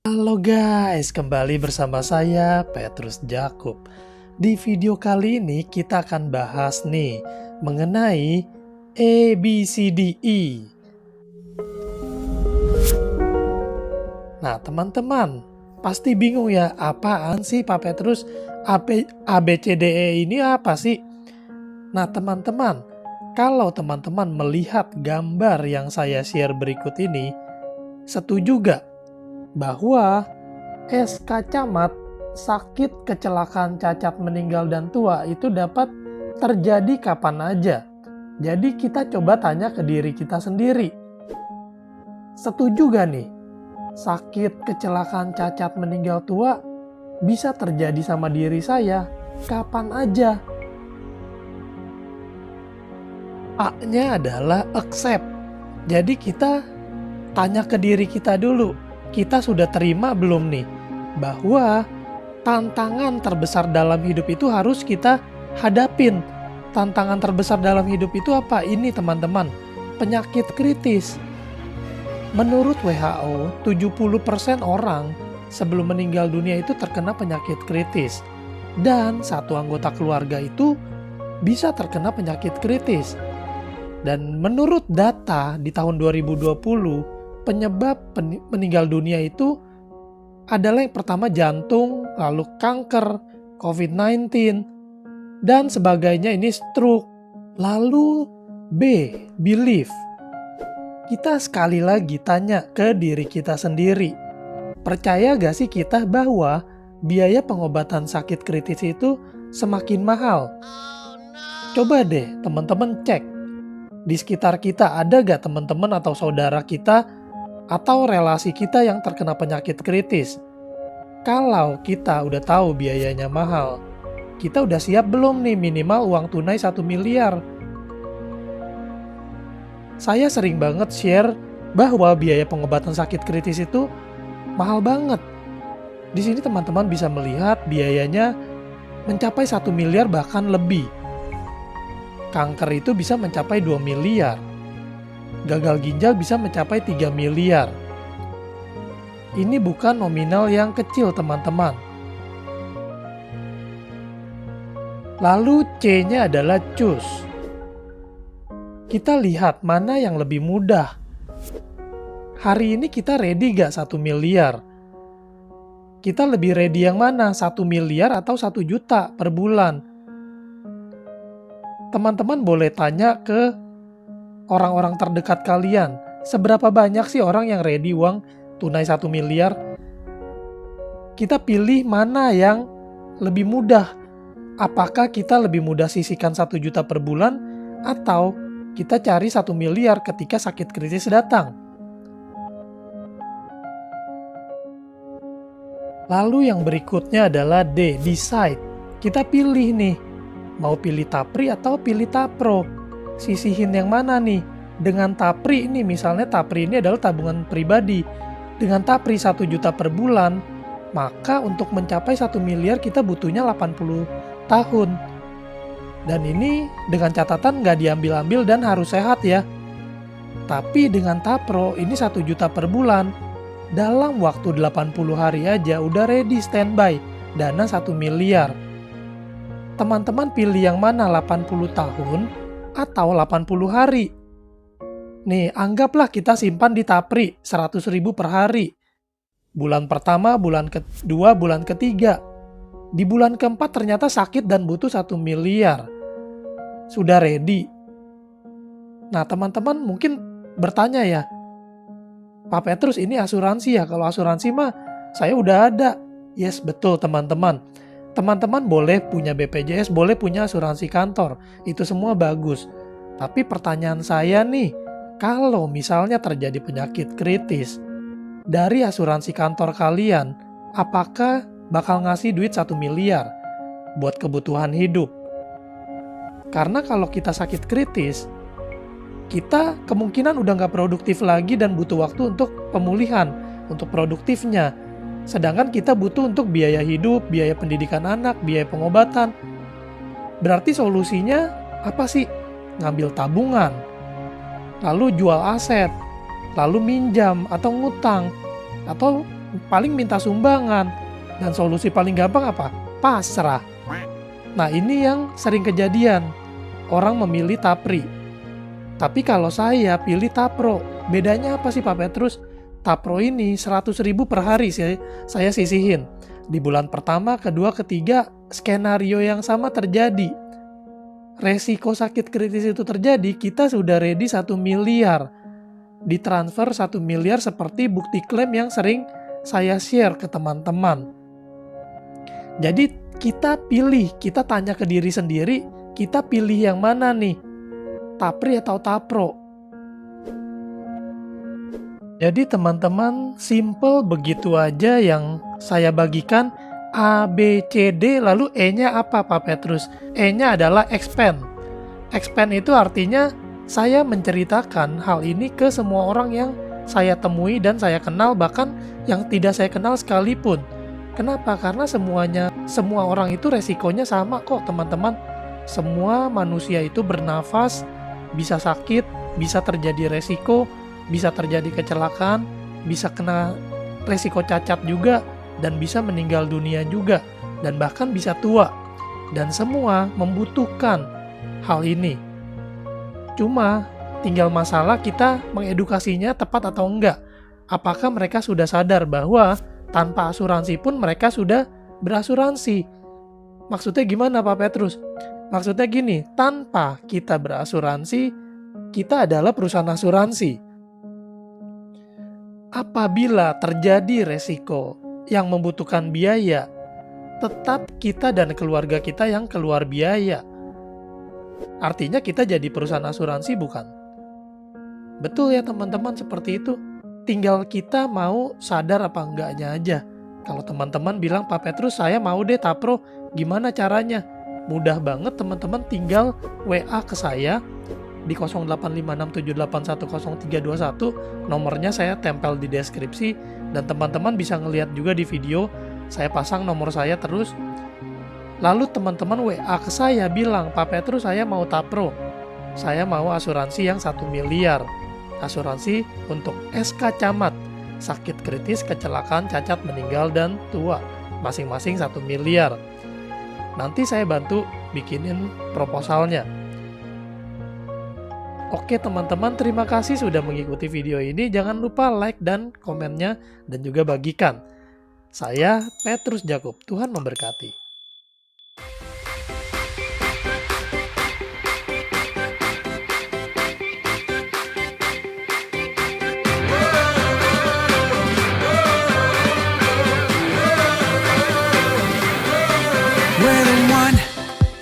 Halo guys, kembali bersama saya Petrus Jakub. Di video kali ini kita akan bahas nih mengenai ABCDE. Nah teman-teman, pasti bingung ya, apaan sih Pak Petrus? ABCDE ini apa sih? Nah teman-teman, kalau teman-teman melihat gambar yang saya share berikut ini, setuju gak bahwa SK Camat, sakit, kecelakaan, cacat, meninggal, dan tua itu dapat terjadi kapan aja? Jadi kita coba tanya ke diri kita sendiri. Setuju gak nih? Sakit, kecelakaan, cacat, meninggal, tua bisa terjadi sama diri saya kapan aja? A-nya adalah accept. Jadi kita tanya ke diri kita dulu. Kita sudah terima belum nih bahwa tantangan terbesar dalam hidup itu harus kita hadapin. Tantangan terbesar dalam hidup itu apa? Ini teman-teman, penyakit kritis. Menurut WHO, 70% orang sebelum meninggal dunia itu terkena penyakit kritis. Dan satu anggota keluarga itu bisa terkena penyakit kritis. Dan menurut data di tahun 2020, penyebab meninggal dunia itu adalah yang pertama jantung, lalu kanker, COVID-19, dan sebagainya, ini stroke. Lalu B, belief. Kita sekali lagi tanya ke diri kita sendiri. Percaya gak sih kita bahwa biaya pengobatan sakit kritis itu semakin mahal? Coba deh teman-teman cek. Di sekitar kita ada gak teman-teman atau saudara kita atau relasi kita yang terkena penyakit kritis? Kalau kita udah tahu biayanya mahal, kita udah siap belum nih minimal uang tunai 1 miliar? Saya sering banget share bahwa biaya pengobatan sakit kritis itu mahal banget. Di sini teman-teman bisa melihat biayanya mencapai 1 miliar bahkan lebih. Kanker itu bisa mencapai 2 miliar. Gagal ginjal bisa mencapai 3 miliar. Ini bukan nominal yang kecil teman-teman. Lalu C-nya adalah choose. Kita lihat mana yang lebih mudah. Hari ini kita ready gak 1 miliar? Kita lebih ready yang mana? 1 miliar atau 1 juta per bulan? Teman-teman boleh tanya ke orang-orang terdekat kalian, seberapa banyak sih orang yang ready uang tunai 1 miliar? Kita pilih mana yang lebih mudah. Apakah kita lebih mudah sisihkan 1 juta per bulan atau kita cari 1 miliar ketika sakit kritis datang? Lalu yang berikutnya adalah D, decide. Kita pilih nih, mau pilih Tapri atau pilih Tapro? Sisihin yang mana nih? Dengan Tapri ini, misalnya Tapri ini adalah tabungan pribadi. Dengan Tapri 1 juta per bulan, maka untuk mencapai 1 miliar kita butuhnya 80 tahun. Dan ini dengan catatan nggak diambil-ambil dan harus sehat ya. Tapi dengan Tapro ini 1 juta per bulan. Dalam waktu 80 hari aja udah ready standby dana 1 miliar. Teman-teman pilih yang mana, 80 tahun atau 80 hari? Nih, anggaplah kita simpan di Tapri 100.000 per hari. Bulan pertama, bulan kedua, bulan ketiga. Di bulan keempat ternyata sakit dan butuh 1 miliar. Sudah ready? Nah, teman-teman mungkin bertanya ya, Pak Petrus ini asuransi ya? Kalau asuransi mah saya udah ada. Yes, betul teman-teman. Teman-teman boleh punya BPJS, boleh punya asuransi kantor. Itu semua bagus. Tapi pertanyaan saya nih, kalau misalnya terjadi penyakit kritis, dari asuransi kantor kalian, apakah bakal ngasih duit 1 miliar buat kebutuhan hidup? Karena kalau kita sakit kritis, kita kemungkinan udah nggak produktif lagi dan butuh waktu untuk pemulihan, untuk produktifnya. Sedangkan kita butuh untuk biaya hidup, biaya pendidikan anak, biaya pengobatan. Berarti solusinya apa sih? Ngambil tabungan, lalu jual aset, lalu minjam atau ngutang, atau paling minta sumbangan. Dan solusi paling gampang apa? Pasrah. Nah, ini yang sering kejadian. Orang memilih Tapri. Tapi kalau saya pilih Tapro, bedanya apa sih Pak Petrus? Tapro ini 100.000 per hari saya sisihin. Di bulan pertama, kedua, ketiga, skenario yang sama terjadi. Resiko sakit kritis itu terjadi, kita sudah ready 1 miliar. Ditransfer 1 miliar seperti bukti klaim yang sering saya share ke teman-teman. Jadi kita pilih, kita tanya ke diri sendiri, kita pilih yang mana nih? Tapri atau Tapro? Jadi teman-teman, simple begitu aja yang saya bagikan. A, B, C, D, lalu E-nya apa Pak Petrus? E-nya adalah expand. Expand itu artinya saya menceritakan hal ini ke semua orang yang saya temui dan saya kenal, bahkan yang tidak saya kenal sekalipun. Kenapa? Karena semua orang itu resikonya sama kok teman-teman. Semua manusia itu bernafas, bisa sakit, bisa terjadi resiko, bisa terjadi kecelakaan, bisa kena resiko cacat juga, dan bisa meninggal dunia juga, dan bahkan bisa tua. Dan semua membutuhkan hal ini. Cuma tinggal masalah kita mengedukasinya tepat atau enggak. Apakah mereka sudah sadar bahwa tanpa asuransi pun mereka sudah berasuransi? Maksudnya gimana Pak Petrus? Maksudnya gini, tanpa kita berasuransi, kita adalah perusahaan asuransi. Apabila terjadi resiko yang membutuhkan biaya, tetap kita dan keluarga kita yang keluar biaya. Artinya kita jadi perusahaan asuransi bukan? Betul ya teman-teman, seperti itu. Tinggal kita mau sadar apa enggaknya aja. Kalau teman-teman bilang, Pak Petrus saya mau deh Tapro, gimana caranya? Mudah banget teman-teman, tinggal WA ke saya di 0856781031. Nomornya saya tempel di deskripsi, dan teman-teman bisa ngelihat juga di video, saya pasang nomor saya terus. Lalu teman-teman WA ke saya bilang, Pak Petrus saya mau Tapro, saya mau asuransi yang 1 miliar. Asuransi untuk SK Camat, sakit kritis, kecelakaan, cacat, meninggal, dan tua. Masing-masing 1 miliar. Nanti saya bantu bikinin proposalnya. Oke teman-teman, terima kasih sudah mengikuti video ini. Jangan lupa like dan komennya, dan juga bagikan. Saya Petrus Jakub, Tuhan memberkati. We're the one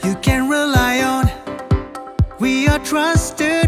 you can rely on. We are trusted.